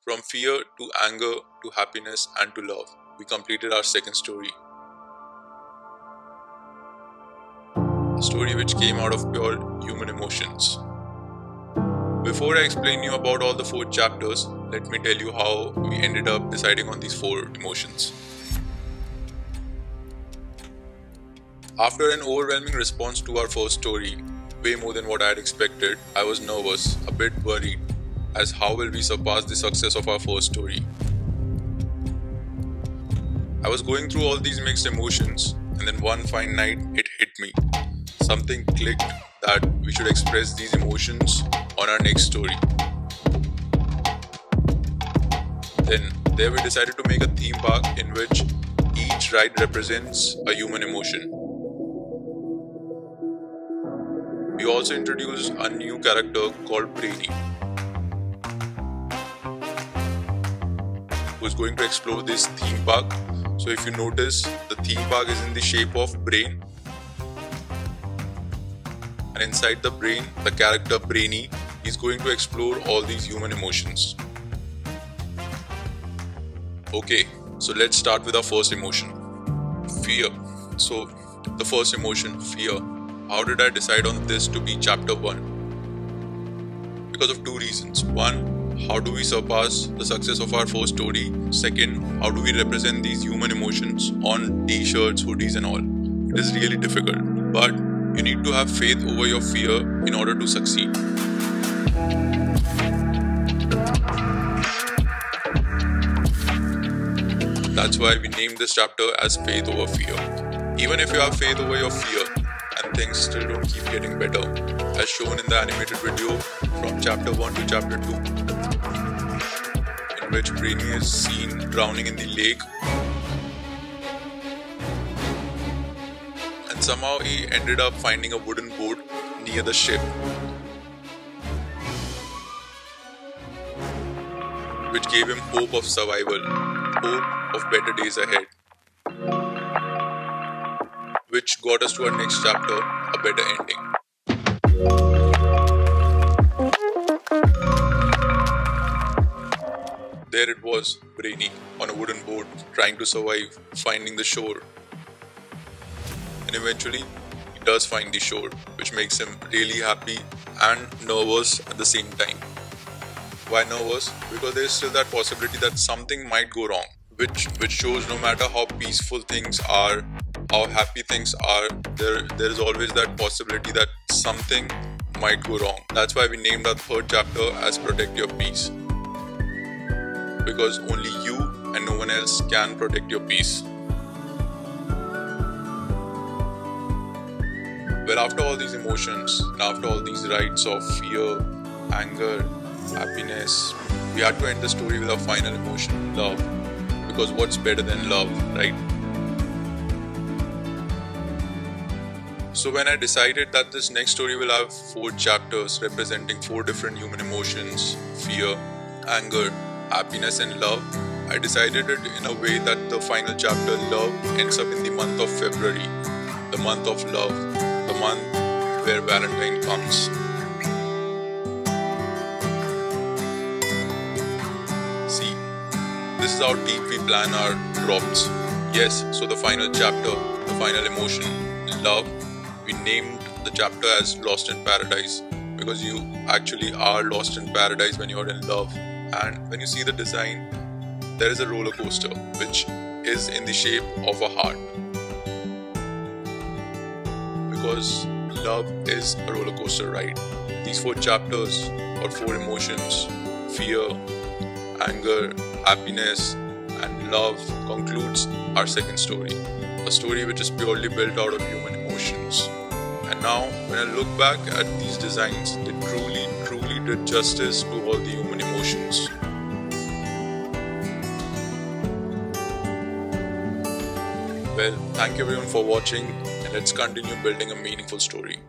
From fear to anger to happiness and to love, we completed our second story. A story which came out of pure human emotions. Before I explain you about all the 4 chapters, let me tell you how we ended up deciding on these 4 emotions. After an overwhelming response to our first story, way more than what I had expected, I was nervous, a bit worried, as how will we surpass the success of our first story. I was going through all these mixed emotions, and then one fine night it hit me. Something clicked that we should express these emotions on our next story. Then there we decided to make a theme park in which each ride represents a human emotion. We also introduced a new character called Brainy, who is going to explore this theme park. So if you notice, the theme park is in the shape of brain, and inside the brain, the character Brainy is going to explore all these human emotions. Okay, so let's start with our first emotion, fear. So the first emotion, fear. How did I decide on this to be chapter 1? Because of 2 reasons. One, how do we surpass the success of our first story? Second, how do we represent these human emotions on t-shirts, hoodies and all? It is really difficult, but you need to have faith over your fear in order to succeed. That's why we named this chapter as Faith Over Fear. Even if you have faith over your fear and things still don't keep getting better, as shown in the animated video from chapter 1 to chapter 2, in which Brainy is seen drowning in the lake, and somehow he ended up finding a wooden boat near the ship, which gave him hope of survival, hope of better days ahead, which got us to our next chapter, a better ending. There it was, Brainy, on a wooden boat, trying to survive, finding the shore. And eventually, he does find the shore, which makes him really happy and nervous at the same time. Why nervous? Because there is still that possibility that something might go wrong, which shows no matter how peaceful things are, how happy things are, there is always that possibility that something might go wrong. That's why we named our 3rd chapter as Protect Your Peace. Because only you and no one else can protect your peace. Well, after all these emotions, and after all these rides of fear, anger, happiness, we had to end the story with our final emotion, love. Because what's better than love, right? So when I decided that this next story will have 4 chapters representing 4 different human emotions, fear, anger, happiness and love, I decided it in a way that the final chapter, love, ends up in the month of February, the month of love, the month where Valentine comes. See, this is how deep we plan our prompts. Yes, so the final chapter, the final emotion, love, we named the chapter as Lost in Paradise, because you actually are lost in paradise when you're in love. And when you see the design, there is a roller coaster which is in the shape of a heart. Because love is a roller coaster ride. These 4 chapters or 4 emotions, fear, anger, happiness and love, concludes our second story. A story which is purely built out of human emotions. And now when I look back at these designs, they truly did justice to all the human emotions. Well, thank you everyone for watching, and let's continue building a meaningful story.